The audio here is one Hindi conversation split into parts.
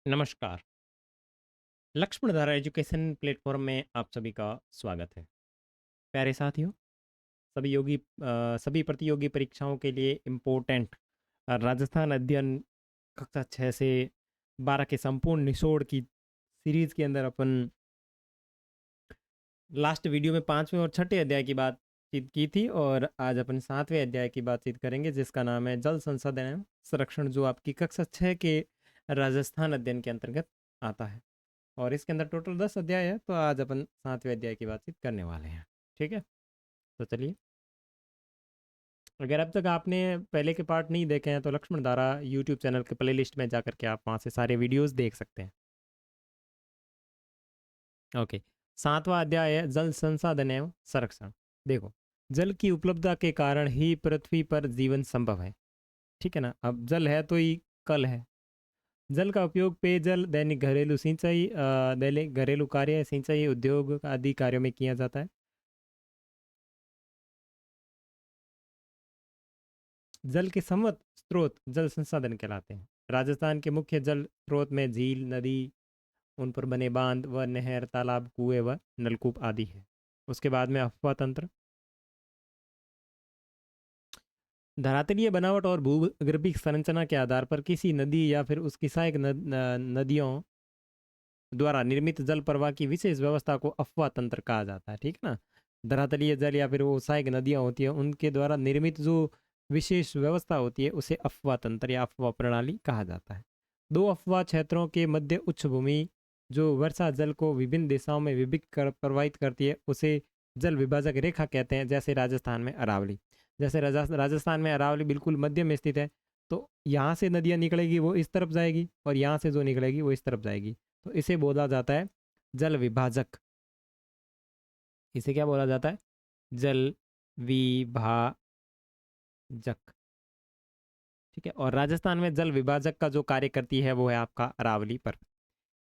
नमस्कार। लक्ष्मणधारा एजुकेशन प्लेटफॉर्म में आप सभी का स्वागत है। प्यारे साथियों, सभी प्रतियोगी परीक्षाओं के लिए इम्पोर्टेंट राजस्थान अध्ययन कक्षा 6 से 12 के संपूर्ण निचोड़ की सीरीज के अंदर अपन लास्ट वीडियो में 5वें और 6ठे अध्याय की बातचीत की थी और आज अपन 7वें अध्याय की बातचीत करेंगे जिसका नाम है जल संसाधन एवं संरक्षण, जो आपकी कक्षा 6 के राजस्थान अध्ययन के अंतर्गत आता है। और इसके अंदर टोटल 10 अध्याय है, तो आज अपन 7वें अध्याय की बातचीत करने वाले हैं। ठीक है, तो चलिए। अगर अब तक आपने पहले के पार्ट नहीं देखे हैं तो लक्ष्मण धारा यूट्यूब चैनल के प्ले लिस्ट में जाकर के आप वहाँ से सारे वीडियोस देख सकते हैं। ओके, 7वां अध्याय है जल संसाधन एवं संरक्षण। देखो, जल की उपलब्धता के कारण ही पृथ्वी पर जीवन संभव है। ठीक है ना, अब जल है तो ही कल है। जल का उपयोग पेयजल, दैनिक घरेलू सिंचाई, दैनिक घरेलू कार्य, सिंचाई, उद्योग आदि कार्यों में किया जाता है। जल के समृद्ध स्रोत जल संसाधन कहलाते हैं। राजस्थान के मुख्य जल स्रोत में झील, नदी, उन पर बने बांध व नहर, तालाब, कुएं व नलकूप आदि है। उसके बाद में अफवाह तंत्र। धरातलीय बनावट और भूगर्भिक संरचना के आधार पर किसी नदी या फिर उसकी सहायक नदियों द्वारा निर्मित जल प्रवाह की विशेष व्यवस्था को अफवाह तंत्र कहा जाता है। ठीक है ना, धरातलीय जल या फिर वो सहायक नदियां होती है उनके द्वारा निर्मित जो विशेष व्यवस्था होती है उसे अफवाह तंत्र या अफवाह प्रणाली कहा जाता है। दो अफवाह क्षेत्रों के मध्य उच्च भूमि जो वर्षा जल को विभिन्न दिशाओं में विभिन्न प्रवाहित करती है उसे जल विभाजक रेखा कहते हैं। जैसे राजस्थान में अरावली, जैसे राजस्थान में अरावली बिल्कुल मध्य में स्थित है, तो यहाँ से नदियाँ निकलेगी वो इस तरफ जाएगी और यहाँ से जो निकलेगी वो इस तरफ जाएगी, तो इसे बोला जाता है जल विभाजक। इसे क्या बोला जाता है? जल विभाजक। ठीक है, और राजस्थान में जल विभाजक का जो कार्य करती है वो है आपका अरावली पर्वत।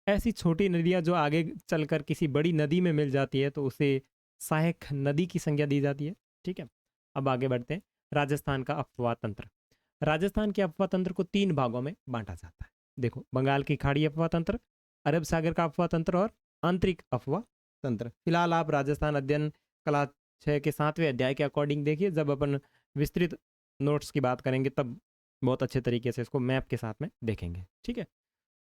ऐसी छोटी नदियां जो आगे चलकर किसी बड़ी नदी में मिल जाती है तो उसे सहायक नदी की संज्ञा दी जाती है। ठीक है, अब आगे बढ़ते हैं। राजस्थान का अफवाह तंत्र। राजस्थान के अफवाह तंत्र को 3 भागों में बांटा जाता है। देखो, बंगाल की खाड़ी अफवाह तंत्र, अरब सागर का अफवाह तंत्र और आंतरिक अफवाह तंत्र। फिलहाल आप राजस्थान अध्ययन कला 6 के 7वें अध्याय के अकॉर्डिंग देखिए। जब अपन विस्तृत नोट्स की बात करेंगे तब बहुत अच्छे तरीके से इसको मैप के साथ में देखेंगे। ठीक है,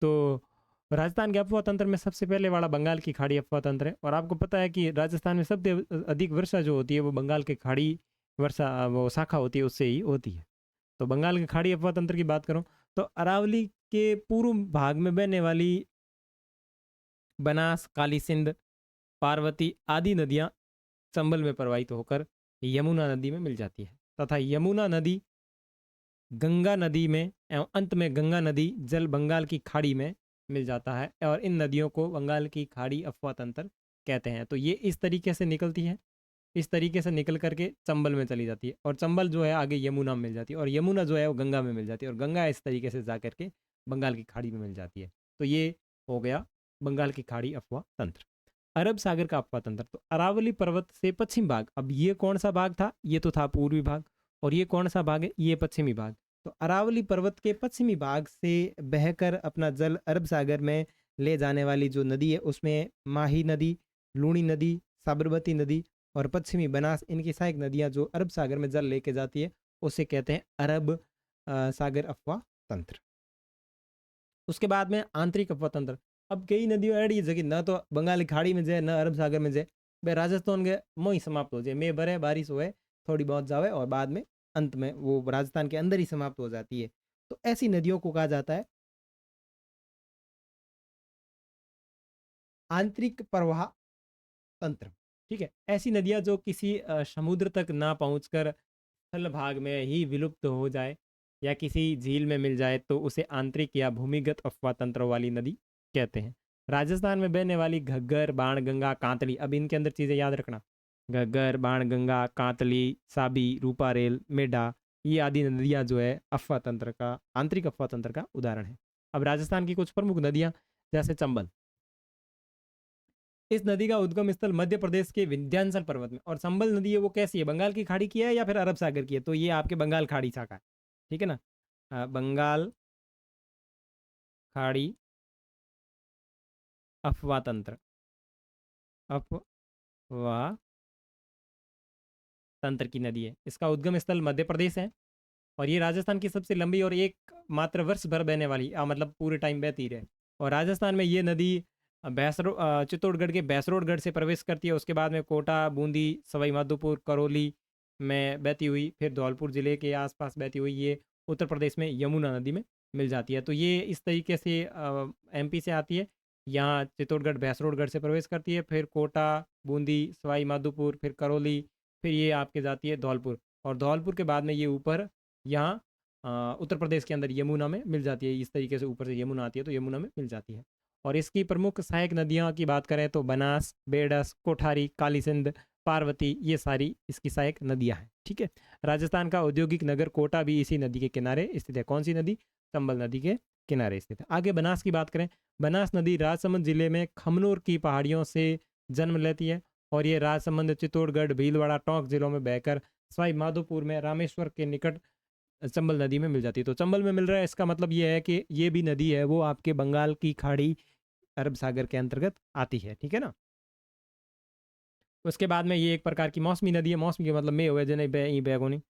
तो राजस्थान के अफवाह तंत्र में सबसे पहले वाला बंगाल की खाड़ी अफवाह तंत्र है। और आपको पता है कि राजस्थान में सबसे अधिक वर्षा जो होती है वो बंगाल की खाड़ी वर्षा, वो शाखा होती है, उससे ही होती है। तो बंगाल की खाड़ी अफवाह तंत्र की बात करूं तो अरावली के पूर्व भाग में बहने वाली बनास, काली सिंध, पार्वती आदि नदियां चंबल में प्रवाहित होकर यमुना नदी में मिल जाती है तथा यमुना नदी गंगा नदी में एवं अंत में गंगा नदी जल बंगाल की खाड़ी में मिल जाता है और इन नदियों को बंगाल की खाड़ी अफवाह तंत्र कहते हैं। तो ये इस तरीके से निकलती है, इस तरीके से निकल करके चंबल में चली जाती है और चंबल जो है आगे यमुना में मिल जाती है और यमुना जो है वो गंगा में मिल जाती है और गंगा इस तरीके से जा करके बंगाल की खाड़ी में मिल जाती है। तो ये हो गया बंगाल की खाड़ी अफवाह तंत्र। अरब सागर का अफवाह तंत्र, तो अरावली पर्वत से पश्चिम भाग, अब ये कौन सा भाग था? ये तो था पूर्वी भाग, और ये कौन सा भाग है? ये पश्चिमी भाग। तो अरावली पर्वत के पश्चिमी भाग से बहकर अपना जल अरब सागर में ले जाने वाली जो नदी है उसमें माही नदी, लूणी नदी, साबरमती नदी और पश्चिमी बनास, इनकी सहायक नदियां जो अरब सागर में जल लेके जाती है उसे कहते हैं अरब सागर अफवाह तंत्र। उसके बाद में आंतरिक अफवाह तंत्र। अब कई नदियों ऐडी जगह ना तो बंगाली खाड़ी में जाए ना अरब सागर में जाए, भाई राजस्थान के मोही समाप्त हो जाए, मैं भरे बारिश होए थोड़ी बहुत जावे और बाद में अंत में वो राजस्थान के अंदर ही समाप्त हो जाती है। तो ऐसी नदियों को कहा जाता है आंतरिक प्रवाह तंत्र। ठीक है, ऐसी नदियां जो किसी समुद्र तक ना पहुंचकर स्थल भाग में ही विलुप्त हो जाए या किसी झील में मिल जाए तो उसे आंतरिक या भूमिगत अफवाह तंत्र वाली नदी कहते हैं। राजस्थान में बहने वाली घग्गर, बाण गंगा, कांतली, अब इनके अंदर चीजें याद रखना। घग्गर, बाण गंगा, कांतली, साबी, रूपारेल, मेढा, ये आदि नदियां जो है अफवाह तंत्र का, आंतरिक अफवाह तंत्र का उदाहरण है। अब राजस्थान की कुछ प्रमुख नदियां, जैसे चंबल। इस नदी का उद्गम स्थल मध्य प्रदेश के विंध्याचल पर्वत में, और संबल नदी है वो कैसी है? बंगाल की खाड़ी की है या फिर अरब सागर की है? तो ये आपके बंगाल खाड़ी शाखा है। ठीक है ना, बंगाल खाड़ी अफवाह तंत्र, अफवाह तंत्र की नदी है। इसका उद्गम स्थल मध्य प्रदेश है और ये राजस्थान की सबसे लंबी और एक मात्र वर्ष भर बहने वाली, मतलब पूरे टाइम बहती रहे। और राजस्थान में ये नदी चित्तौड़गढ़ के भैंसरोडगढ़ से प्रवेश करती है। उसके बाद में कोटा, बूंदी, सवाई माधोपुर, करौली में बहती हुई फिर धौलपुर जिले के आसपास बहती हुई ये उत्तर प्रदेश में यमुना नदी में मिल जाती है। तो ये इस तरीके से एमपी से आती है, यहाँ चित्तौड़गढ़ भैंसरोडगढ़ से प्रवेश करती है, फिर कोटा, बूंदी, सवाई माधोपुर, फिर करौली, फिर ये आपके जाती है धौलपुर, और धौलपुर के बाद में ये ऊपर यहाँ उत्तर प्रदेश के अंदर यमुना में मिल जाती है। इस तरीके से ऊपर से यमुना आती है तो यमुना में मिल जाती है। और इसकी प्रमुख सहायक नदियाँ की बात करें तो बनास, बेडस, कोठारी, काली सिंध, पार्वती, ये सारी इसकी सहायक नदियाँ हैं। ठीक है। राजस्थान का औद्योगिक नगर कोटा भी इसी नदी के किनारे स्थित है। कौन सी नदी? चंबल नदी के किनारे स्थित है। आगे बनास की बात करें, बनास नदी राजसमंद जिले में खमनोर की पहाड़ियों से जन्म लेती है और ये राजसमंद, चित्तौड़गढ़, भीलवाड़ा, टोंक जिलों में बहकर सवाई माधोपुर में रामेश्वर के निकट चंबल नदी में मिल जाती है। तो चंबल में मिल रहा है, इसका मतलब ये है कि ये भी नदी है वो आपके बंगाल की खाड़ी, अरब सागर के अंतर्गत आती है। ठीक है ना। उसके बाद में ये एक प्रकार की मौसमी नदी है। मौसमी के मतलब मे वजह नहीं बे बेगोनी,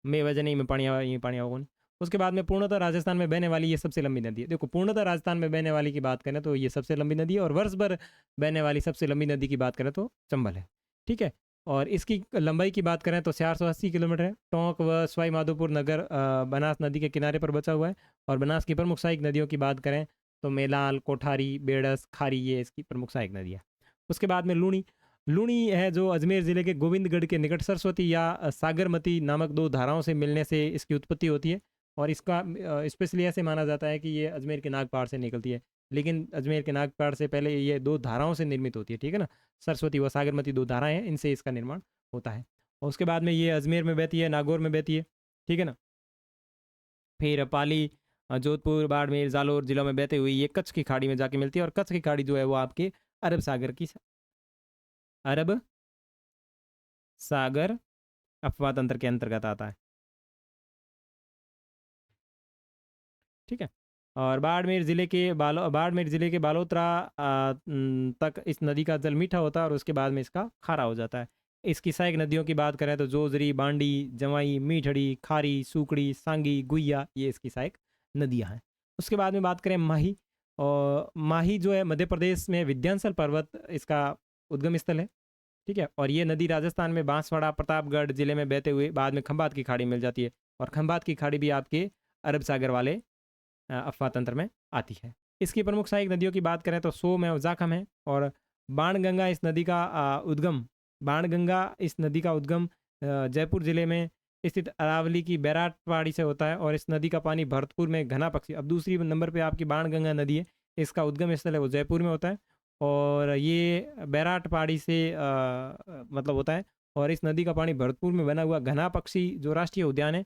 मे वजह नहीं में पानी होगोनी। उसके बाद में पूर्णतः राजस्थान में बहने वाली ये सबसे लंबी नदी है। देखो, पूर्णतः राजस्थान में बहने वाली की बात करें तो ये सबसे लंबी नदी है, और वर्ष भर बहने वाली सबसे लंबी नदी की बात करें तो चंबल है। ठीक है। और इसकी लंबाई की बात करें तो 480 किलोमीटर है। टोंक व सवाई माधोपुर नगर बनास नदी के किनारे पर बचा हुआ है। और बनास की प्रमुख सहायक नदियों की बात करें तो मेलाल, कोठारी, बेड़स, खारी, ये इसकी प्रमुख सहायक नदी है। उसके बाद में लूणी, लूणी है जो अजमेर ज़िले के गोविंदगढ़ के निकट सरस्वती या सागरमती नामक दो धाराओं से मिलने से इसकी उत्पत्ति होती है। और इसका स्पेशली ऐसे माना जाता है कि ये अजमेर के नागपाड़ से निकलती है, लेकिन अजमेर के नागपाड़ से पहले ये दो धाराओं से निर्मित होती है। ठीक है ना। सरस्वती व सागरमती दो धाराएं हैं, इनसे इसका निर्माण होता है। और उसके बाद में ये अजमेर में बहती है, नागौर में बहती है। ठीक है ना। फिर पाली, जोधपुर, बाड़मेर, जालोर जिलों में बहते हुए ये कच्छ की खाड़ी में जाके मिलती है। और कच्छ की खाड़ी जो है वो आपके अरब सागर की, अरब सागर अफवाह तंत्र के अंतर्गत आता है। ठीक है। और बाड़मेर जिले के बालोतरा तक इस नदी का जल मीठा होता है और उसके बाद में इसका खारा हो जाता है। इसकी सहायक नदियों की बात करें तो जोजरी, बांडी, जवाई, मीठड़ी, खारी, सूकड़ी, सांगी, गुइया, ये इसकी सहायक नदियां हैं। उसके बाद में बात करें माही, और माही जो है मध्य प्रदेश में विंध्याचल पर्वत इसका उद्गम स्थल है। ठीक है। और ये नदी राजस्थान में बांसवाड़ा, प्रतापगढ़ जिले में बहते हुए बाद में खंभात की खाड़ी मिल जाती है। और खंभात की खाड़ी भी आपके अरब सागर वाले अफवाह तंत्र में आती है। इसकी प्रमुख सहायक नदियों की बात करें तो सोम है और जाखम है। और बाणगंगा इस नदी का उद्गम, बाणगंगा इस नदी का उद्गम जयपुर जिले में स्थित अरावली की बैराट पहाड़ी से होता है। और इस नदी का पानी भरतपुर में घना पक्षी, अब दूसरी नंबर पे आपकी बाणगंगा नदी है, इसका उद्गम स्थल है वो जयपुर में होता है। और ये बैराट पहाड़ी से मतलब होता है। और इस नदी का पानी भरतपुर में बना हुआ घना पक्षी जो राष्ट्रीय उद्यान है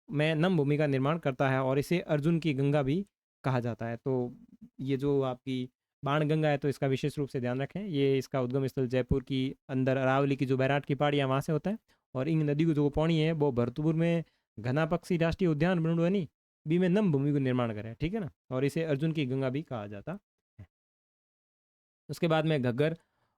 में नम भूमि का निर्माण करता है, और इसे अर्जुन की गंगा भी कहा जाता है। तो ये जो आपकी बाणगंगा है तो इसका विशेष रूप से ध्यान रखें। ये इसका उद्गम स्थल जयपुर की अंदर अरावली की जो बैराट की पहाड़ी है वहाँ से होता है। और इन नदी को जो पानी है वो भरतपुर में घना पक्षी राष्ट्रीय उद्यान बनी बी में नम भूमि को निर्माण करे। ठीक है ना। और इसे अर्जुन की गंगा भी कहा जाता है। उसके बाद में घग्गर,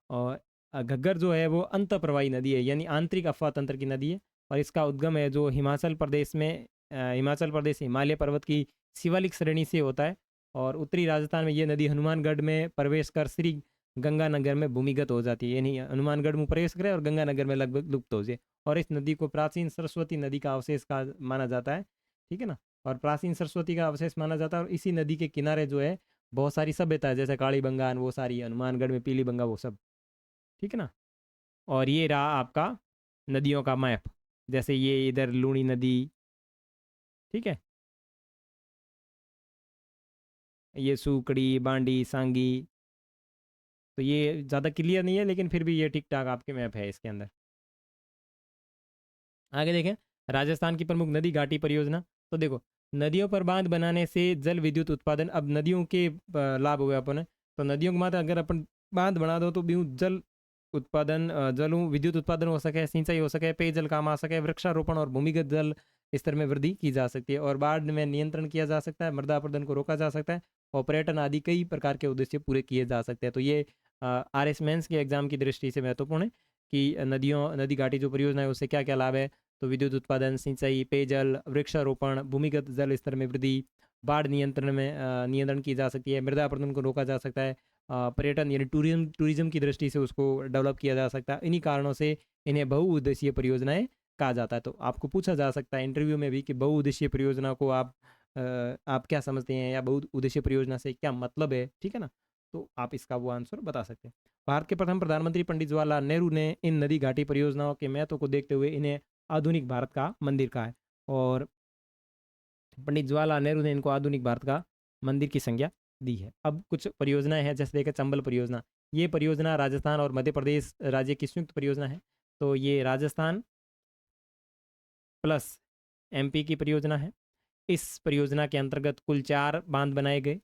और घग्गर जो है वो अंत प्रवाही नदी है, यानी आंतरिक अफवाह तंत्र की नदी है। और इसका उद्गम है जो हिमाचल प्रदेश में, हिमाचल प्रदेश हिमालय पर्वत की शिवालिक श्रेणी से होता है। और उत्तरी राजस्थान में ये नदी हनुमानगढ़ में प्रवेश कर श्री गंगानगर में भूमिगत हो जाती है, यानी हनुमानगढ़ में प्रवेश करे और गंगानगर में लगभग लुप्त हो जाए। और इस नदी को प्राचीन सरस्वती नदी का अवशेष का माना जाता है। ठीक है ना। और प्राचीन सरस्वती का अवशेष माना जाता है। और इसी नदी के किनारे जो है बहुत सारी सभ्यता है, जैसे काली बंगान, वो सारी हनुमानगढ़ में पीली बंगा, वो सब। ठीक है ना। और ये रहा आपका नदियों का मैप, जैसे ये इधर लूणी नदी। ठीक है। ये सूकड़ी, बांडी, सांगी, तो ये ज़्यादा क्लियर नहीं है लेकिन फिर भी ये ठीक ठाक आपके मैप है इसके अंदर। आगे देखें, राजस्थान की प्रमुख नदी घाटी परियोजना। तो देखो, नदियों पर बांध बनाने से जल विद्युत उत्पादन, अब नदियों के लाभ हुए अपन है। तो नदियों के माथे अगर अपन बांध बना दो तो भी जल उत्पादन, विद्युत उत्पादन हो सके, सिंचाई हो सके, पेयजल काम आ सके, वृक्षारोपण और भूमिगत जल स्तर में वृद्धि की जा सकती है, और बाढ़ में नियंत्रण किया जा सकता है, मृदा अपरदन को रोका जा सकता है, और पर्यटन आदि कई प्रकार के उद्देश्य पूरे किए जा सकते हैं। तो ये RS मेंस के एग्जाम की दृष्टि से महत्वपूर्ण है कि नदी घाटी जो परियोजना है उससे क्या क्या लाभ है। तो विद्युत उत्पादन, सिंचाई, पेयजल, वृक्षारोपण, भूमिगत जल स्तर में वृद्धि, बाढ़ नियंत्रण में नियंत्रण की जा सकती है, मृदा अपरदन को रोका जा सकता है, पर्यटन यानी टूरिज्म की दृष्टि से उसको डेवलप किया जा सकता है। इन्हीं कारणों से इन्हें बहुउद्देशीय परियोजनाएं कहा जाता है। तो आपको पूछा जा सकता है इंटरव्यू में भी कि बहुउद्देशीय परियोजना को आप क्या समझते हैं या बहुउद्देशीय परियोजना से क्या मतलब है, ठीक है ना। तो आप इसका वो आंसर बता सकते हैं। भारत के प्रथम प्रधानमंत्री पंडित जवाहरलाल नेहरू ने इन नदी घाटी परियोजनाओं के महत्व को देखते हुए इन्हें आधुनिक भारत का मंदिर कहा है। और पंडित जवाहरलाल नेहरू ने इनको आधुनिक भारत का मंदिर की संज्ञा दी है। अब कुछ परियोजनाएं हैं, जैसे देखें चंबल परियोजना। ये परियोजना राजस्थान और मध्य प्रदेश राज्य की संयुक्त परियोजना है। तो ये राजस्थान प्लस MP की परियोजना है। इस परियोजना के अंतर्गत कुल 4 बांध बनाए गए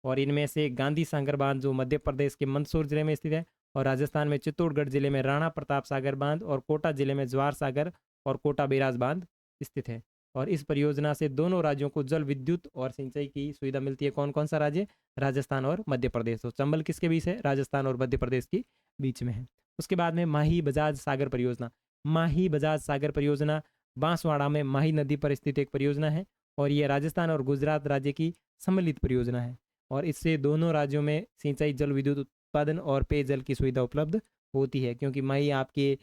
और इनमें से गांधी सागर बांध जो मध्य प्रदेश के मंदसौर जिले में स्थित है, और राजस्थान में चित्तौड़गढ़ जिले में राणा प्रताप सागर बांध, और कोटा जिले में जवाहर सागर और कोटा बैराज बांध स्थित है। और इस परियोजना से दोनों राज्यों को जल विद्युत और सिंचाई की सुविधा मिलती है। कौन कौन सा राज्य? राजस्थान और मध्य प्रदेश। तो चंबल किसके बीच है? राजस्थान और मध्य प्रदेश के बीच में है। उसके बाद में माही बजाज सागर परियोजना। माही बजाज सागर परियोजना बांसवाड़ा में माही नदी पर स्थित एक परियोजना है और यह राजस्थान और गुजरात राज्य की सम्मिलित परियोजना है। और इससे दोनों राज्यों में सिंचाई, जल विद्युत उत्पादन और पेयजल की सुविधा उपलब्ध होती है, क्योंकि माही आपके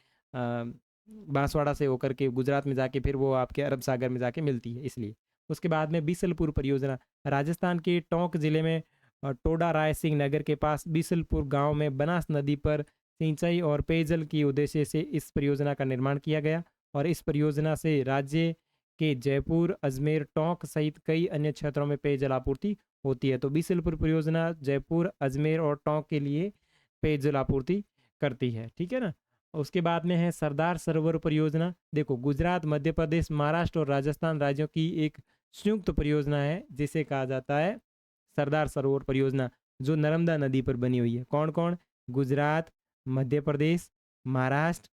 बांसवाड़ा से होकर के गुजरात में जाके फिर वो आपके अरब सागर में जाके मिलती है, इसलिए। उसके बाद में बीसलपुर परियोजना राजस्थान के टोंक जिले में टोडा राय सिंह नगर के पास बीसलपुर गांव में बनास नदी पर सिंचाई और पेयजल की उद्देश्य से इस परियोजना का निर्माण किया गया। और इस परियोजना से राज्य के जयपुर, अजमेर, टोंक सहित कई अन्य क्षेत्रों में पेयजल आपूर्ति होती है। तो बीसलपुर परियोजना जयपुर, अजमेर और टोंक के लिए पेयजल आपूर्ति करती है, ठीक है ना। उसके बाद में है सरदार सरोवर परियोजना। देखो, गुजरात, मध्य प्रदेश, महाराष्ट्र और राजस्थान राज्यों की एक संयुक्त परियोजना है जिसे कहा जाता है सरदार सरोवर परियोजना, जो नर्मदा नदी पर बनी हुई है। कौन कौन? गुजरात, मध्य प्रदेश, महाराष्ट्र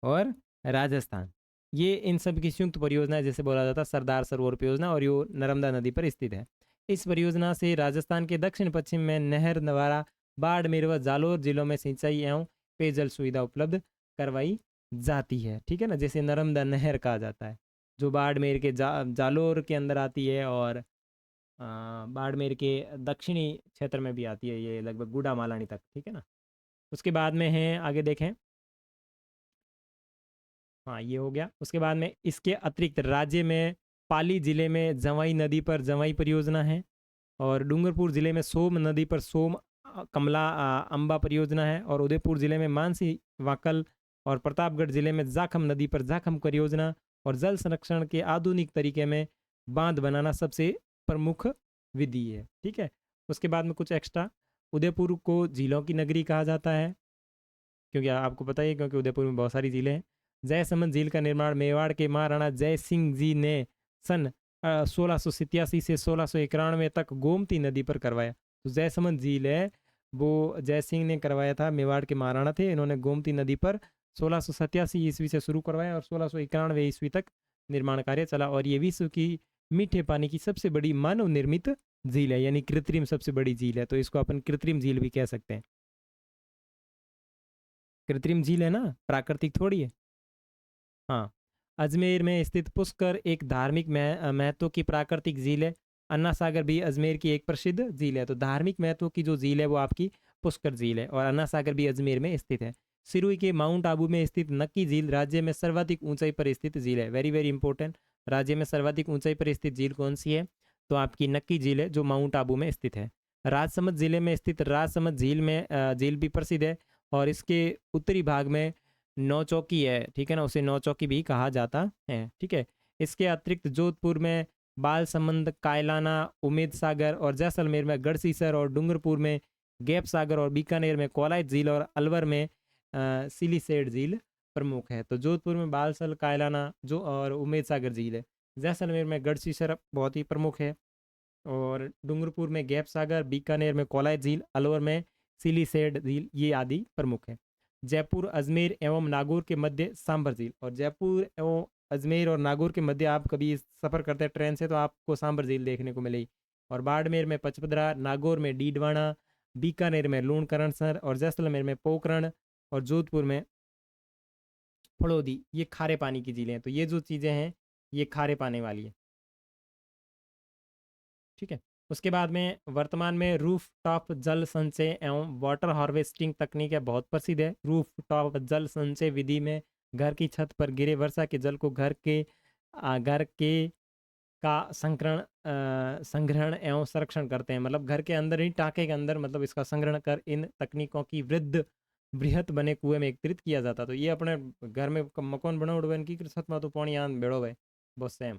और राजस्थान, ये इन सब की संयुक्त परियोजना है जिसे बोला जाता है सरदार सरोवर परियोजना, और ये नर्मदा नदी पर स्थित है। इस परियोजना से राजस्थान के दक्षिण पश्चिम में नहर, नवारा, बाड़मेर व जालोर जिलों में सिंचाई एवं पेयजल सुविधा उपलब्ध करवाई जाती है, ठीक है ना। जैसे नर्मदा नहर कहा जाता है, जो बाड़मेर के जालोर के अंदर आती है और बाड़मेर के दक्षिणी क्षेत्र में भी आती है, ये लगभग गुडा मालानी तक, ठीक है ना। उसके बाद में है, आगे देखें, हाँ ये हो गया। उसके बाद में इसके अतिरिक्त राज्य में पाली जिले में जवाई नदी पर जवाई परियोजना है, और डूंगरपुर जिले में सोम नदी पर सोम कमला अम्बा परियोजना है, और उदयपुर जिले में मानसी वाकल, और प्रतापगढ़ जिले में जाखम नदी पर जाखम परियोजना। और जल संरक्षण के आधुनिक तरीके में बांध बनाना सबसे प्रमुख विधि है, ठीक है। उसके बाद में कुछ एक्स्ट्रा, उदयपुर को झीलों की नगरी कहा जाता है, क्योंकि आपको पता ही है, क्योंकि उदयपुर में बहुत सारी झीलें हैं। जयसमंद झील का निर्माण मेवाड़ के महाराणा जय सिंह जी ने सन 1687 से 1691 तक गोमती नदी पर करवाया। तो जयसमंद झील है वो जय सिंह ने करवाया था, मेवाड़ के महाराणा थे, इन्होंने गोमती नदी पर 1687 ईस्वी से शुरू करवाया और 1691 ईस्वी तक निर्माण कार्य चला। और ये विश्व की मीठे पानी की सबसे बड़ी मानव निर्मित झील है, यानी कृत्रिम सबसे बड़ी झील है। तो इसको अपन कृत्रिम झील भी कह सकते हैं। कृत्रिम झील है ना, प्राकृतिक थोड़ी है। हाँ, अजमेर में स्थित पुष्कर एक धार्मिक महत्व की प्राकृतिक झील है। अन्ना सागर भी अजमेर की एक प्रसिद्ध झील है। तो धार्मिक महत्व की जो झील है वो आपकी पुष्कर झील है, और अन्ना सागर भी अजमेर में स्थित है। सिरोही के माउंट आबू में स्थित नक्की झील राज्य में सर्वाधिक ऊंचाई पर स्थित झील है। वेरी वेरी इंपॉर्टेंट, राज्य में सर्वाधिक ऊंचाई पर स्थित झील कौन सी है? तो आपकी नक्की झील है, जो माउंट आबू में स्थित है। राजसमंद जिले में स्थित राजसमंद झील में झील भी प्रसिद्ध है, और इसके उत्तरी भाग में नौचौकी है, ठीक है ना, उसे नौचौकी भी कहा जाता है, ठीक है। इसके अतिरिक्त जोधपुर में बालसमंद, कायलाना, उमेद सागर, और जैसलमेर में गढ़सीसर, और डूंगरपुर में गैप सागर, और बीकानेर में कोलायत झील, और अलवर में सिलीसेड झील प्रमुख है। तो जोधपुर में बालसल, कायलाना जो और उमेद सागर झील है। जैसलमेर में गढ़सीसर बहुत ही प्रमुख है, और डूंगरपुर में गैप सागर, बीकानेर में कोलायत झील, अलवर में सिलीसेड झील, ये आदि प्रमुख है। जयपुर, अजमेर एवं नागौर के मध्य सांभर झील, और जयपुर एवं अजमेर और नागौर के मध्य आप कभी सफ़र करते हैं ट्रेन से तो आपको सांभर झील देखने को मिलेगी। और बाड़मेर में पचपदरा, नागौर में डीडवाना, बीकानेर में लूणकरणसर और जैसलमेर में पोखरण और जोधपुर में फड़ौदी, ये खारे पानी की झीलें हैं। तो ये जो चीज़ें हैं ये खारे पानी वाली है। ठीक है। उसके बाद में वर्तमान में रूफ टॉप जल संचय एवं वाटर हार्वेस्टिंग तकनीक है, बहुत प्रसिद्ध है। रूफ टॉप जल संचय विधि में घर की छत पर गिरे वर्षा के जल को घर के का संग्रहण एवं संरक्षण करते हैं। मतलब घर के अंदर ही, टाँके के अंदर, मतलब इसका संग्रहण कर इन तकनीकों की बृहत बने कुएं में एकत्रित किया जाता। तो ये अपने घर में मकान बना उड़वे की छत में तो पानी आन बेड़ो है बहुत सेम।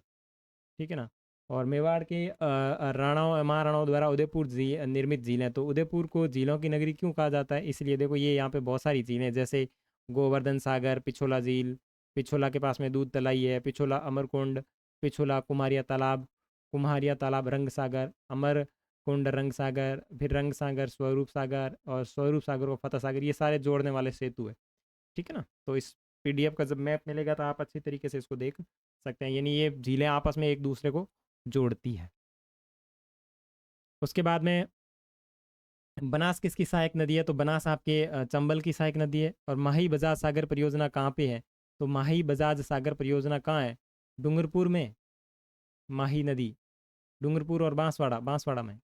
ठीक है ना। और मेवाड़ के राणाओं, महाराणाओं द्वारा उदयपुर निर्मित झील है। तो उदयपुर को झीलों की नगरी क्यों कहा जाता है? इसलिए देखो ये यहाँ पे बहुत सारी झीलें, जैसे गोवर्धन सागर, पिछोला झील, पिछोला के पास में दूध तलाई है, पिछोला अमरकुंड, पिछोला कुम्हारिया तालाब, रंग सागर, अमर कुंड, रंग सागर, फिर रंग सागर, स्वरूप सागर, और स्वरूप सागर और फतेह सागर, ये सारे जोड़ने वाले सेतु है। ठीक है ना। तो इस पीडीएफ का जब मैप मिलेगा तो आप अच्छी तरीके से इसको देख सकते हैं। यानी ये झीलें आपस में एक दूसरे को जोड़ती है। उसके बाद में बनास किसकी सहायक नदी है? तो बनास आपके चंबल की सहायक नदी है। और माही बजाज सागर परियोजना कहाँ पे है? तो माही बजाज सागर परियोजना कहाँ है? डूंगरपुर में माही नदी, डूंगरपुर और बांसवाड़ा, बांसवाड़ा में।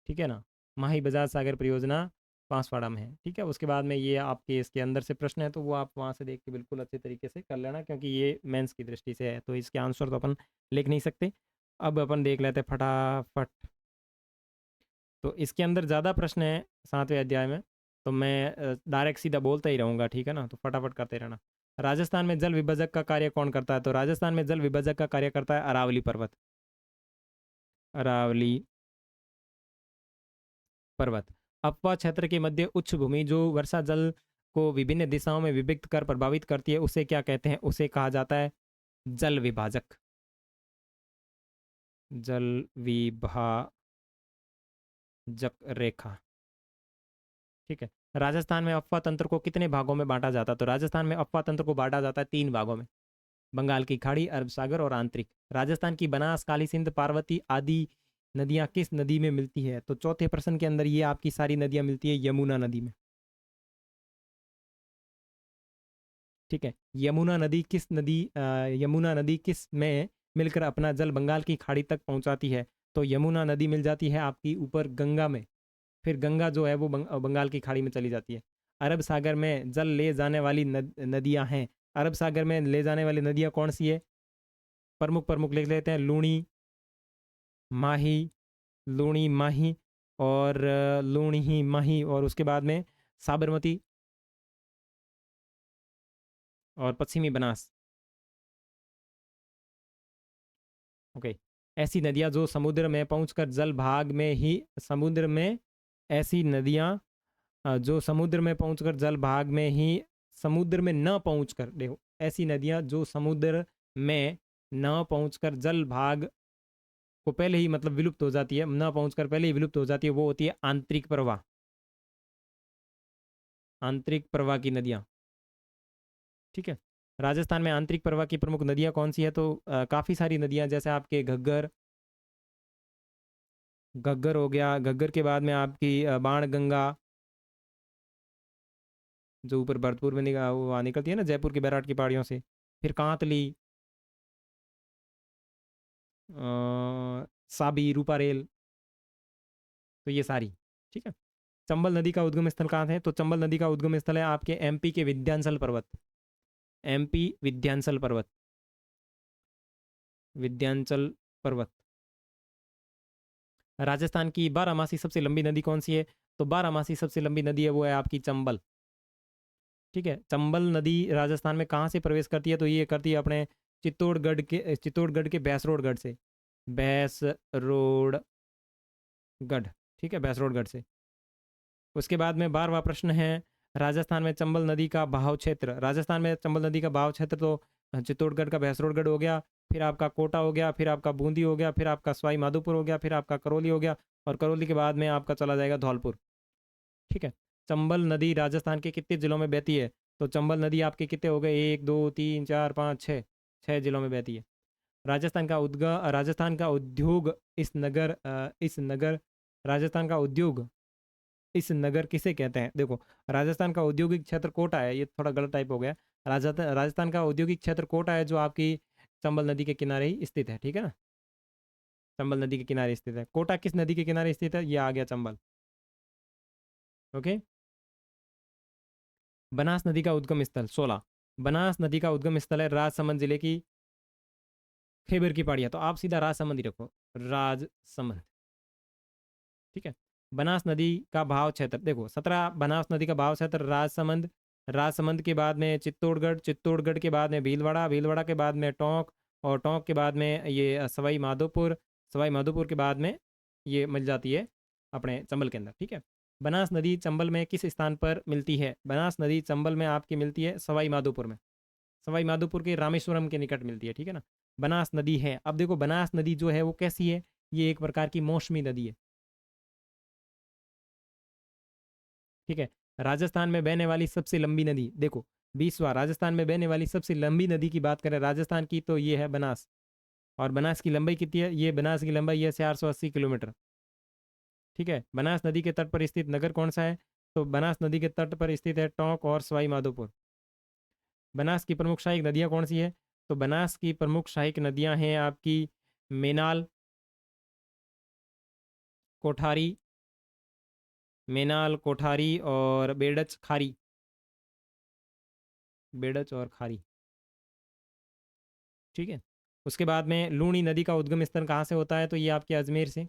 ठीक है ना। माही बजाज सागर परियोजना बांसवाड़ा में है। ठीक है। उसके बाद में ये आपके इसके अंदर से प्रश्न है तो वो आप वहाँ से देख के बिल्कुल अच्छे तरीके से कर लेना, क्योंकि ये मेंस की दृष्टि से है तो इसके आंसर तो अपन लिख नहीं सकते। अब अपन देख लेते हैं फटाफट। तो इसके अंदर ज़्यादा प्रश्न है 7वें अध्याय में, तो मैं डायरेक्ट सीधा बोलता ही रहूँगा। ठीक है ना। तो फटाफट करते रहना। राजस्थान में जल विभाजक का कार्य कौन करता है? तो राजस्थान में जल विभाजक का कार्य करता है अरावली पर्वत। अरावली पर्वत। अपवा क्षेत्र के मध्य उच्च भूमि जो वर्षा जल को विभिन्न दिशाओं में विभक्त कर प्रभावित करती है, उसे क्या कहते हैं? उसे कहा जाता है जल विभाजक। जल विभाजक रेखा। ठीक है। राजस्थान में अफवाह तंत्र को कितने भागों में बांटा जाता है? तो राजस्थान में अफवाह तंत्र को बांटा जाता है 3 भागों में, बंगाल की खाड़ी, अरब सागर और आंतरिक। राजस्थान की बनास, काली सिंध, पार्वती आदि नदियां किस नदी में मिलती है? तो चौथे प्रश्न के अंदर ये आपकी सारी नदियां मिलती है यमुना नदी में। ठीक है। यमुना नदी किस में मिलकर अपना जल बंगाल की खाड़ी तक पहुंचाती है? तो यमुना नदी मिल जाती है आपकी ऊपर गंगा में, फिर गंगा जो है वो बंगाल की खाड़ी में चली जाती है। अरब सागर में जल ले जाने वाली नदियां हैं। अरब सागर में ले जाने वाली नदियां कौन सी है? प्रमुख प्रमुख लिख लेते हैं। माही लूणी माही और लूणी ही माही, और उसके बाद में साबरमती और पश्चिमी बनास। ओके। ऐसी नदियां जो समुद्र में पहुंचकर जल भाग में ही समुद्र में ऐसी नदियां जो समुद्र में पहुंचकर जल भाग में ही समुद्र में न पहुंचकर, देखो, ऐसी नदियां जो समुद्र में न पहुंचकर जल भाग को पहले ही, मतलब विलुप्त हो जाती है, न पहुंचकर पहले ही विलुप्त हो जाती है, वो होती है आंतरिक प्रवाह। आंतरिक प्रवाह की नदियां। ठीक है। राजस्थान में आंतरिक प्रवाह की प्रमुख नदियां कौन सी है? तो काफ़ी सारी नदियां, जैसे आपके घग्गर, घग्गर हो गया, घग्गर के बाद में आपकी बाण गंगा जो ऊपर भरतपुर में वहाँ निकलती है ना, जयपुर की बैराट की पहाड़ियों से, फिर कांतली, साबी, रूपारेल, तो ये सारी। ठीक है। चंबल नदी का उद्गम स्थल कहाँ है? तो चंबल नदी का उद्गम स्थल है आपके एमपी के विंध्याचल पर्वत। एमपी विंध्याचल पर्वत, विंध्याचल पर्वत। राजस्थान की बारहमासी सबसे लंबी नदी कौन सी है? तो बारहमासी सबसे लंबी नदी है वो है आपकी चंबल। ठीक है। चंबल नदी राजस्थान में कहाँ से प्रवेश करती है? तो ये करती है अपने चित्तौड़गढ़ के भैंसरोडगढ़ से, भैंसरोडगढ़। ठीक है, भैंसरोडगढ़ से। उसके बाद में 12वां प्रश्न है, राजस्थान में चंबल नदी का बहाव क्षेत्र। राजस्थान में चंबल नदी का बहाव क्षेत्र तो चित्तौड़गढ़ का भैंसरोडगढ़ हो गया, फिर आपका कोटा हो गया, फिर आपका बूंदी हो गया, फिर आपका सवाई माधोपुर हो गया, फिर आपका करौली हो गया, और करौली के बाद में आपका चला जाएगा धौलपुर। ठीक है। चंबल नदी राजस्थान के कितने जिलों में बहती है? तो चंबल नदी आपके कितने हो गए? 1 2 3 4 5 6, 6 जिलों में बहती है। राजस्थान का उद्योग राजस्थान का उद्योग इस नगर किसे कहते हैं? देखो, राजस्थान का औद्योगिक क्षेत्र कोटा है, ये थोड़ा गलत टाइप हो गया। राजस्थान का औद्योगिक क्षेत्र कोटा है, जो आपकी चंबल नदी के किनारे ही स्थित है, ठीक है ना। चंबल नदी के किनारे स्थित है। कोटा किस नदी के किनारे स्थित है? ये आ गया चंबल। ओके। बनास नदी का उद्गम स्थल 16। बनास नदी का उद्गम स्थल है राजसमंद जिले की खेबर की पहाड़ियां। तो आप सीधा राजसमंद ही रखो, राजसमंद, ठीक है। बनास नदी का भाव क्षेत्र देखो 17। बनास नदी का भाव क्षेत्र राजसमंद, राजसमंद के बाद में चित्तौड़गढ़, चित्तौड़गढ़ के बाद में भीलवाड़ा, भीलवाड़ा के बाद में टोंक, और टोंक के बाद में ये सवाई माधोपुर, सवाई माधोपुर के बाद में ये मिल जाती है अपने चंबल के अंदर, ठीक है। बनास नदी चंबल में किस स्थान पर मिलती है? बनास नदी चंबल में आपकी मिलती है सवाई माधोपुर में, सवाई माधोपुर के रामेश्वरम के निकट मिलती है, ठीक है ना। बनास नदी है। अब देखो, बनास नदी जो है वो कैसी है? ये एक प्रकार की मौसमी नदी है, ठीक है। राजस्थान में बहने वाली सबसे लंबी नदी देखो, 20वां राजस्थान में बहने वाली सबसे लंबी नदी की बात करें राजस्थान की, तो ये है बनास। और बनास की लंबाई कितनी है? ये बनास की लंबाई है 480 किलोमीटर, ठीक है। बनास नदी के तट पर स्थित नगर कौन सा है? तो बनास नदी के तट पर स्थित है टोंक और सवाई माधोपुर। बनास की प्रमुख सहायक नदियां कौन सी है? तो बनास की प्रमुख सहायक नदियां हैं आपकी मेनाल, कोठारी, मेनाल, कोठारी और बेड़च खारी, बेड़च और खारी, ठीक है। उसके बाद में लूणी नदी का उद्गम स्थल कहाँ से होता है? तो ये आपके अजमेर से।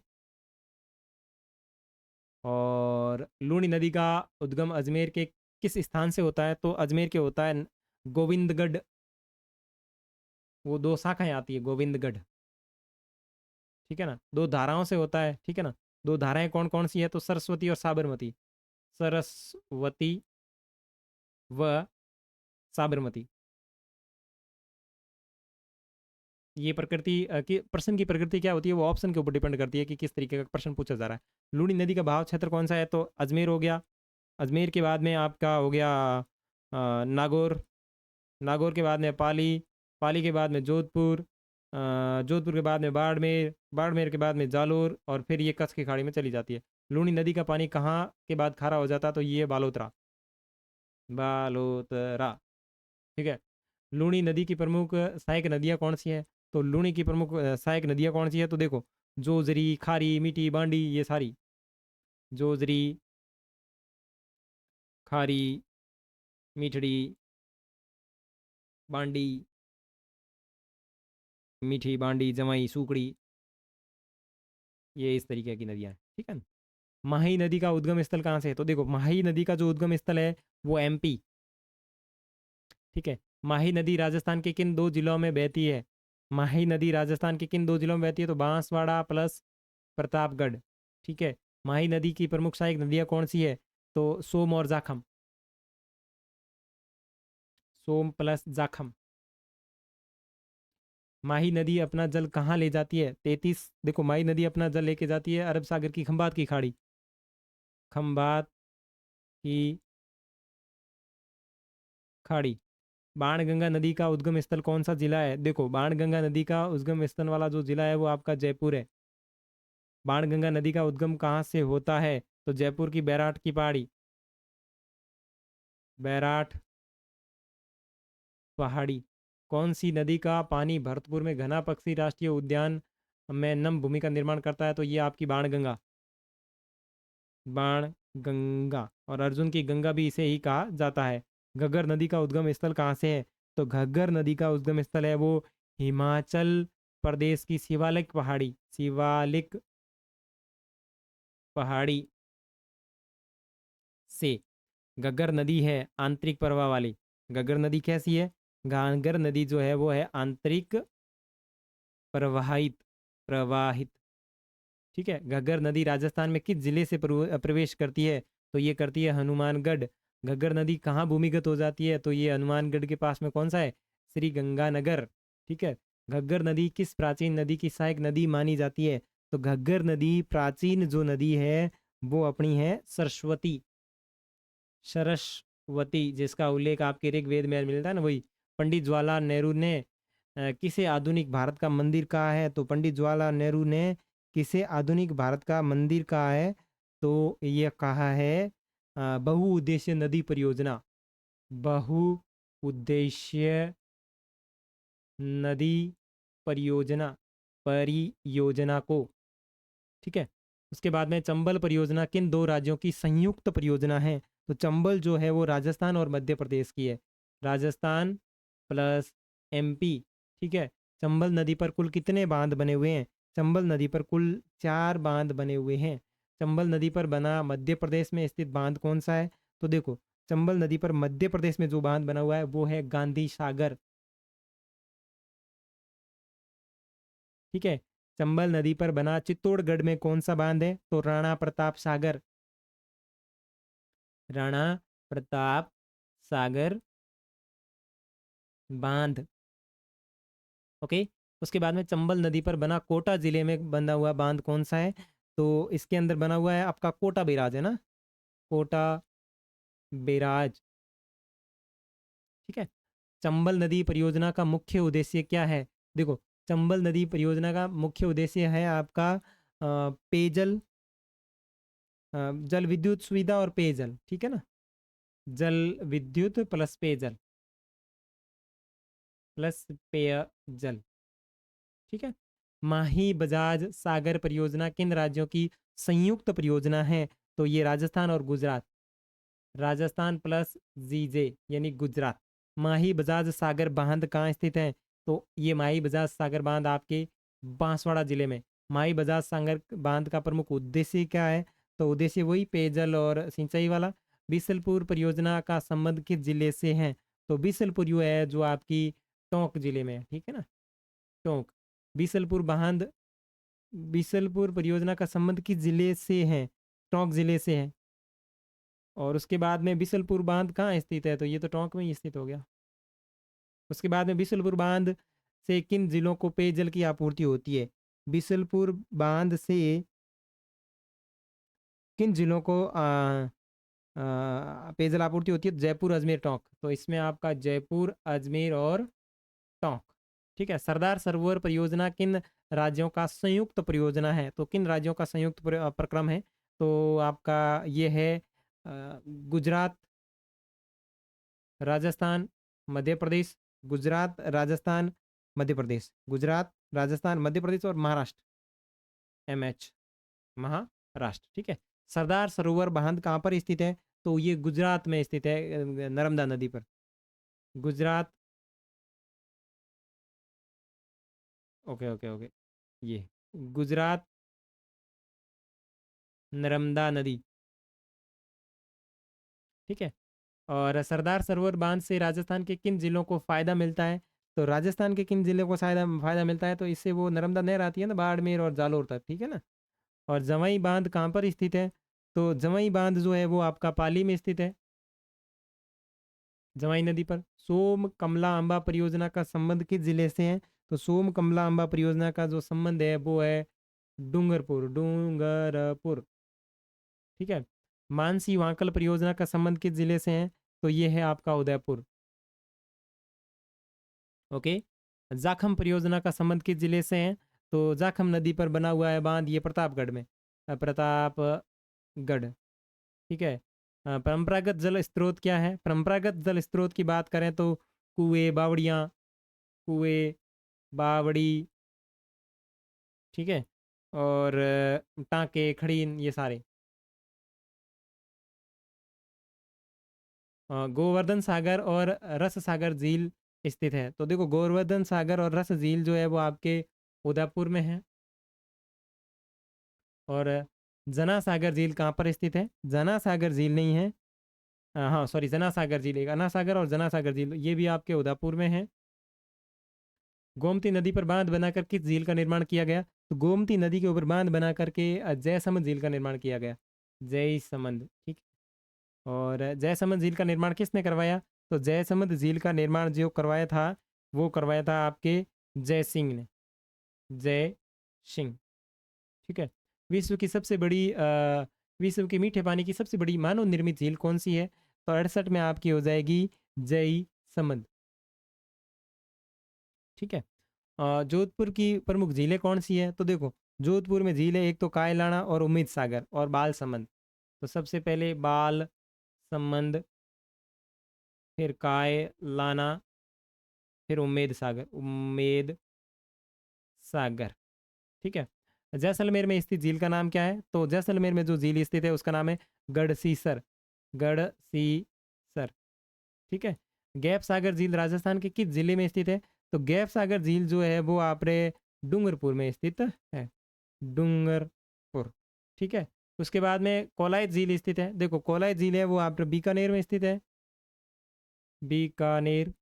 और लूणी नदी का उद्गम अजमेर के किस स्थान से होता है? तो अजमेर के होता है गोविंदगढ़। वो दो शाखाएं आती है गोविंदगढ़, ठीक है ना। दो धाराओं से होता है, ठीक है ना। दो धाराएं कौन कौन सी है? तो सरस्वती और साबरमती, सरस्वती व साबरमती। ये प्रकृति की प्रश्न की प्रकृति क्या होती है? वो ऑप्शन के ऊपर डिपेंड करती है कि किस तरीके का प्रश्न पूछा जा रहा है। लूणी नदी का बहाव क्षेत्र कौन सा है? तो अजमेर हो गया। अजमेर के बाद में आपका हो गया नागौर, नागौर के बाद में पाली, पाली के बाद में जोधपुर, जोधपुर के बाद में बाड़मेर, बाड़मेर के बाद में जालोर, और फिर ये कच्छ की खाड़ी में चली जाती है। लूणी नदी का पानी कहाँ के बाद खारा हो जाता है? तो ये बालोतरा, बालोतरा, ठीक है। लूणी नदी की प्रमुख सहायक नदियाँ कौन सी हैं? तो लूणी की प्रमुख सहायक नदियाँ कौन सी है? तो देखो, जोजरी, खारी, मीठी, बांडी, ये सारी, जोजरी, खारी, मीठड़ी, बांडी, मीठी, बांडी, जमाई, सूकड़ी, ये इस तरीके की नदियाँ हैं, ठीक है। माही नदी का उद्गम स्थल कहाँ से है? तो देखो, माही नदी का जो उद्गम स्थल है वो एमपी, ठीक है। माही नदी राजस्थान के किन दो जिलों में बहती है? माही नदी राजस्थान के किन दो जिलों में बहती है? तो बांसवाड़ा प्लस प्रतापगढ़, ठीक है। माही नदी की प्रमुख सहायक नदियाँ कौन सी है? तो सोम और जाखम, सोम प्लस जाखम। माही नदी अपना जल कहाँ ले जाती है? 33। देखो, माही नदी अपना जल लेके जाती है अरब सागर की खंबात की खाड़ी, खंबात की खाड़ी। बाणगंगा नदी का उद्गम स्थल कौन सा जिला है? देखो, बाणगंगा नदी का उद्गम स्थल वाला जो जिला है वो आपका जयपुर है। बाणगंगा नदी का उद्गम कहाँ से होता है? तो जयपुर की बैराट की पहाड़ी, बैराट पहाड़ी। कौन सी नदी का पानी भरतपुर में घना पक्षी राष्ट्रीय उद्यान में नम भूमि का निर्माण करता है? तो ये आपकी बाणगंगा, बाण गंगा, और अर्जुन की गंगा भी इसे ही कहा जाता है। घग्गर नदी का उद्गम स्थल कहाँ से है? तो घग्गर नदी का उद्गम स्थल है वो हिमाचल प्रदेश की शिवालिक पहाड़ी, शिवालिक पहाड़ी से। घग्गर नदी है आंतरिक प्रवाह वाली। घग्गर नदी कैसी है? घाघर नदी जो है वो है आंतरिक प्रवाहित, प्रवाहित, ठीक है। घग्गर नदी राजस्थान में किस जिले से प्रवेश करती है? तो ये करती है हनुमानगढ़। घग्गर नदी कहाँ भूमिगत हो जाती है? तो ये हनुमानगढ़ के पास में कौन सा है? श्री गंगानगर, ठीक है। घग्गर नदी किस प्राचीन नदी की सहायक नदी मानी जाती है? तो घग्गर नदी प्राचीन जो नदी है वो अपनी है सरस्वती, सरस्वती, जिसका उल्लेख आपके ऋग्वेद में मिलता है ना, वही पंडित जवाहरलाल नेहरू ने किसे आधुनिक भारत का मंदिर कहा है? तो पंडित जवाहरलाल नेहरू ने किसे आधुनिक भारत का मंदिर कहा है? तो ये कहा है बहुउद्देश्य नदी परियोजना, बहुउद्देश्य नदी परियोजना, परियोजना को। ठीक है। उसके बाद में चंबल परियोजना किन दो राज्यों की संयुक्त परियोजना है? तो चंबल जो है वो राजस्थान और मध्य प्रदेश की है, राजस्थान प्लस एमपी। ठीक है। चंबल नदी पर कुल कितने बांध बने हुए हैं? चंबल नदी पर कुल 4 बांध बने हुए हैं। चंबल नदी पर बना मध्य प्रदेश में स्थित बांध कौन सा है? तो देखो, चंबल नदी पर मध्य प्रदेश में जो बांध बना हुआ है वो है गांधी सागर। ठीक है। चंबल नदी पर बना चित्तौड़गढ़ में कौन सा बांध है? तो राणा प्रताप सागर, राणा प्रताप सागर बांध। ओके। उसके बाद में चंबल नदी पर बना कोटा जिले में बना हुआ बांध कौन सा है? तो इसके अंदर बना हुआ है आपका कोटा बैराज, है ना, कोटा बैराज। ठीक है। चंबल नदी परियोजना का मुख्य उद्देश्य क्या है? देखो, चंबल नदी परियोजना का मुख्य उद्देश्य है आपका पेयजल, जल विद्युत सुविधा और पेयजल। ठीक है ना, जल विद्युत प्लस पेयजल, प्लस पेयजल। ठीक है। माही बजाज सागर परियोजना किन राज्यों की संयुक्त परियोजना है? तो ये राजस्थान और गुजरात, राजस्थान प्लस जीजे यानी गुजरात। माही बजाज सागर बांध कहाँ स्थित है? तो ये माही बजाज सागर बांध आपके बांसवाड़ा जिले में। माही बजाज सागर बांध का प्रमुख उद्देश्य क्या है? तो उद्देश्य वही पेयजल और सिंचाई वाला। बीसलपुर परियोजना का संबंध किस जिले से है? तो बीसलपुर यू है जो आपकी टोंक जिले में है। ठीक है ना, टोंक। बीसलपुर बांध, बीसलपुर परियोजना का संबंध किस जिले से है? टोंक जिले से है। और उसके बाद में बिसलपुर बांध कहाँ स्थित है? तो ये तो टोंक में ही स्थित हो गया। उसके बाद में बिसलपुर बांध से किन जिलों को पेयजल की आपूर्ति होती है? बिसलपुर बांध से किन जिलों को पेयजल आपूर्ति होती है? जयपुर, अजमेर, टोंक। तो इसमें आपका जयपुर, अजमेर और टोंक। ठीक है। सरदार सरोवर परियोजना किन राज्यों का संयुक्त परियोजना है? तो किन राज्यों का संयुक्त प्रक्रम है? तो आपका ये है गुजरात, राजस्थान, मध्य प्रदेश, गुजरात, राजस्थान, मध्य प्रदेश, गुजरात, राजस्थान, मध्य प्रदेश और महाराष्ट्र, एमएच, महाराष्ट्र। ठीक है। सरदार सरोवर बांध कहाँ पर स्थित है? तो ये गुजरात में स्थित है, नर्मदा नदी पर। गुजरात। ओके ओके ओके, ये गुजरात, नर्मदा नदी। ठीक है। और सरदार सरोवर बांध से राजस्थान के किन जिलों को फायदा मिलता है? तो राजस्थान के किन जिलों को फायदा फायदा मिलता है? तो इससे वो नर्मदा नहर आती है ना, बाड़मेर और जालोर तक। ठीक है ना। और जवाई बांध कहाँ पर स्थित है? तो जवाई बांध जो है वो आपका पाली में स्थित है, जवाई नदी पर। सोम कमला अंबा परियोजना का संबंध किस जिले से है? तो सोम कमला अंबा परियोजना का जो संबंध है वो है डूंगरपुर, डूंगरपुर। ठीक है। मानसी वांकल परियोजना का संबंध किस जिले से है? तो ये है आपका उदयपुर। ओके। जाखम परियोजना का संबंध किस जिले से है? तो जाखम नदी पर बना हुआ है बांध, ये प्रतापगढ़ में, प्रतापगढ़। ठीक है। परंपरागत जल स्रोत क्या है? परंपरागत जल स्रोत की बात करें तो कुएं, बावड़ियाँ, कुएं, बावड़ी। ठीक है। और टाँके, खड़ीन, ये सारे। गोवर्धन सागर और रस सागर झील स्थित है। तो देखो, गोवर्धन सागर और रस झील जो है वो आपके उदयपुर में है। और जना सागर झील कहाँ पर स्थित है? जना सागर झील नहीं है, हाँ सॉरी, जना सागर झील, एक अना सागर और जना सागर झील, ये भी आपके उदयपुर में है। गोमती नदी पर बांध बनाकर किस झील का निर्माण किया गया? तो गोमती नदी के ऊपर बांध बना करके जयसमंद झील का निर्माण किया गया, जयसमंद। ठीक। और जयसमंद झील का निर्माण किसने करवाया? तो जयसमंद झील का निर्माण जो करवाया था वो करवाया था आपके जय सिंह ने, जय सिंह। ठीक है। विश्व की सबसे बड़ी विश्व के मीठे पानी की सबसे बड़ी मानव निर्मित झील कौन सी है? तो 68 में आपकी हो जाएगी जय समंद। ठीक है। जोधपुर की प्रमुख झीलें कौन सी है? तो देखो, जोधपुर में झील है एक तो कायलाना और उम्मीद सागर और बाल समंद। तो सबसे पहले बाल समंद, फिर कायलाना, फिर उम्मेद सागर, उम्मेद सागर। ठीक है। जैसलमेर में स्थित झील का नाम क्या है? तो जैसलमेर में जो झील स्थित है उसका नाम है गढ़सीसर, गढ़सीसर। ठीक है। गैप सागर झील राजस्थान के किस जिले में स्थित है? तो गैप सागर झील जो है वो आपरे डूंगरपुर में स्थित है, डूंगरपुर। ठीक है। उसके बाद में कोलायत झील स्थित है। देखो, कोलायत झील है वो आप बीकानेर में स्थित है, बीकानेर।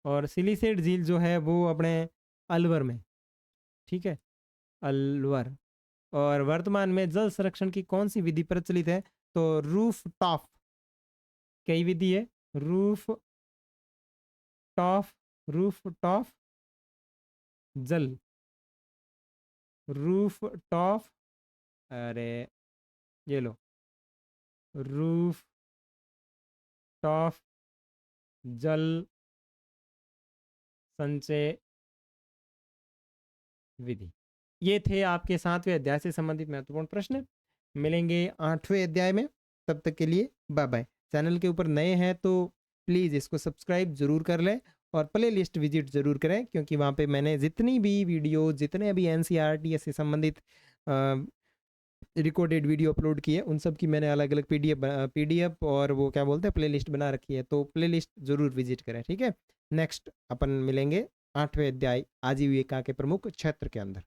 और सिलीसेट झील जो है वो अपने अलवर में। ठीक है, अलवर। और वर्तमान में जल संरक्षण की कौन सी विधि प्रचलित है? तो रूफ टॉप, कई विधि है? रूफ टॉप, रूफ टॉप जल, रूफ टॉप, अरे ये लो, रूफ टॉप जल संचय विधि। ये थे आपके 7वें अध्याय से संबंधित महत्वपूर्ण प्रश्न। मिलेंगे 8वें अध्याय में, तब तक के लिए बाय बाय। चैनल के ऊपर नए हैं तो प्लीज़ इसको सब्सक्राइब जरूर कर लें और प्ले लिस्ट विजिट जरूर करें, क्योंकि वहाँ पे मैंने जितनी भी वीडियो, जितने भी एनसीईआरटी से संबंधित रिकॉर्डेड वीडियो अपलोड किए, उन सब की मैंने अलग अलग पीडीएफ और वो क्या बोलते हैं प्ले लिस्ट बना रखी है, तो प्ले लिस्ट जरूर विजिट करें। ठीक है। नेक्स्ट अपन मिलेंगे 8वें अध्याय आजीविका के प्रमुख क्षेत्र के अंदर।